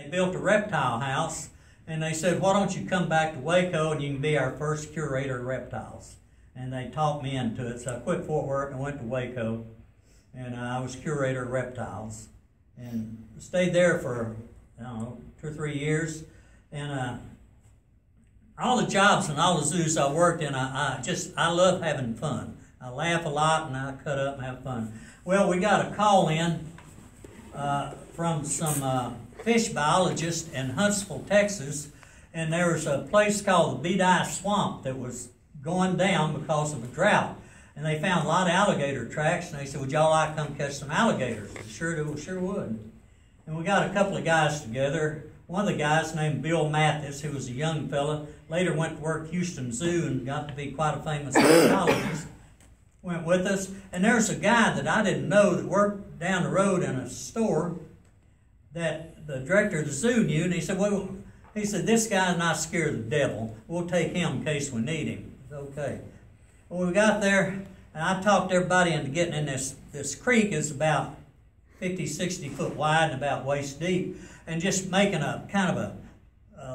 They built a reptile house, and they said, why don't you come back to Waco and you can be our first curator of reptiles. And they talked me into it, so I quit Fort Worth and went to Waco, and I was curator of reptiles. And stayed there for, I don't know, 2 or 3 years. And all the jobs and all the zoos I worked in, I love having fun. I laugh a lot and I cut up and have fun. Well, we got a call in from some fish biologists in Huntsville, Texas, and there was a place called the Beedi Swamp that was going down because of a drought. And they found a lot of alligator tracks, and they said, would y'all like to come catch some alligators? Sure would. And we got a couple of guys together. One of the guys named Bill Mathis, who was a young fella, later went to work at Houston Zoo and got to be quite a famous ornithologist, went with us. And there's a guy that I didn't know that worked down the road in a store that the director of the zoo knew, and he said, well, this guy's not scared of the devil. We'll take him in case we need him. It's okay. Well, we got there, and I talked everybody into getting in this creek. Is about 50, 60 foot wide and about waist deep, and just making a kind of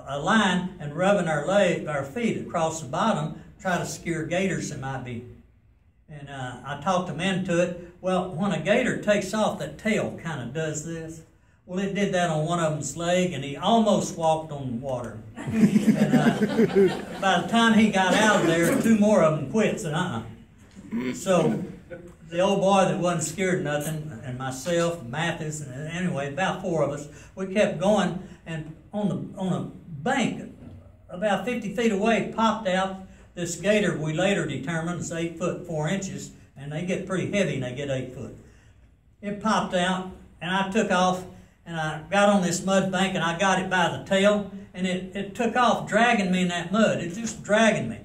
a line and rubbing our feet across the bottom, try to scare gators that might be. And I talked them into it. Well, when a gator takes off, that tail kind of does this. Well, it did that on one of them's leg, and he almost walked on the water. And by the time he got out of there, 2 more of them quit, said, So the old boy that wasn't scared of nothing, and myself, Mathis, and anyway, about 4 of us, we kept going, and on a bank, about 50 feet away, popped out this gator we later determined is 8 foot 4 inches, and they get pretty heavy and they get 8 foot. It popped out, and I took off, and I got on this mud bank, and I got it by the tail, and it took off dragging me in that mud. It just dragging me.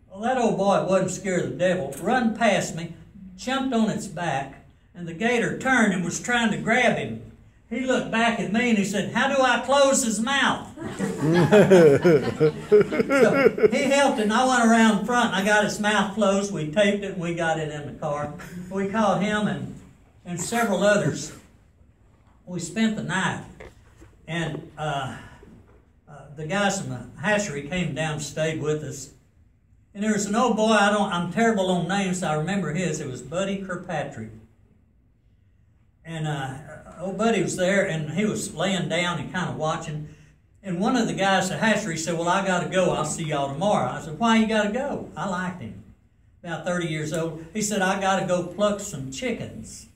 Well, that old boy wasn't scared of the devil, run past me, jumped on its back, and the gator turned and was trying to grab him. He looked back at me and he said, how do I close his mouth? So he helped it, and I went around front and I got his mouth closed. We taped it and we got it in the car. We called him and several others. We spent the night, and the guys from the hatchery came down and stayed with us. And there was an old boy, I'm terrible on names, so I remember his. It was Buddy Kirkpatrick. And old Buddy was there, and he was laying down and kind of watching. And one of the guys at the hatchery said, well, I got to go. I'll see y'all tomorrow. I said, why you got to go? I liked him. About 30 years old. He said, I got to go pluck some chickens.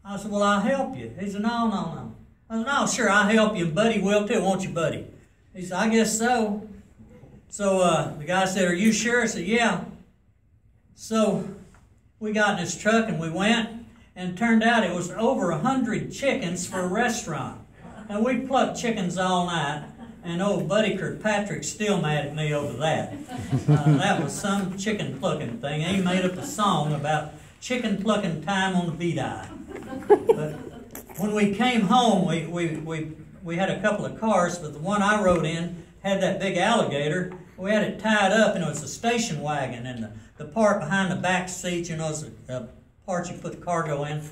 I said, well, I'll help you. He said, no. I said, no, sure, I'll help you, and Buddy will too, won't you, Buddy? He said, I guess so. So the guy said, are you sure? I said, yeah. So we got in this truck and we went, and it turned out it was over 100 chickens for a restaurant. And we plucked chickens all night, and old Buddy Kirkpatrick's still mad at me over that. That was some chicken plucking thing. He made up a song about chicken plucking time on the Beedi. But when we came home, we had a couple of cars, but the one I rode in had that big alligator. We had it tied up, and it was a station wagon, and the part behind the back seat, you know, is the part you put the cargo in.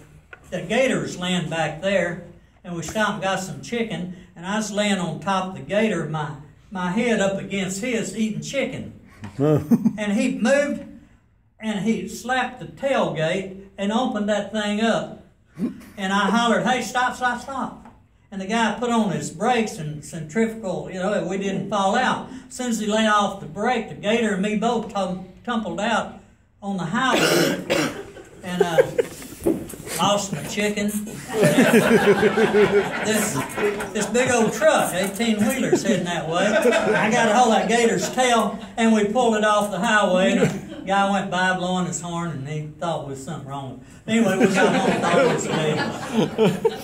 The gator was laying back there, and we stopped and got some chicken, and I was laying on top of the gator, my head up against his, eating chicken. And he moved, and he slapped the tailgate and opened that thing up. And I hollered, hey, stop, stop, stop. And the guy put on his brakes, and centrifugal, you know, we didn't fall out. As soon as he laid off the brake, the gator and me both tumbled out on the highway, and lost my chicken. This big old truck, 18-wheeler's heading that way. I got a hold of that gator's tail, and we pulled it off the highway, and the guy went by blowing his horn, and he thought there was something wrong with it. Anyway, we got home and thought it was a gator.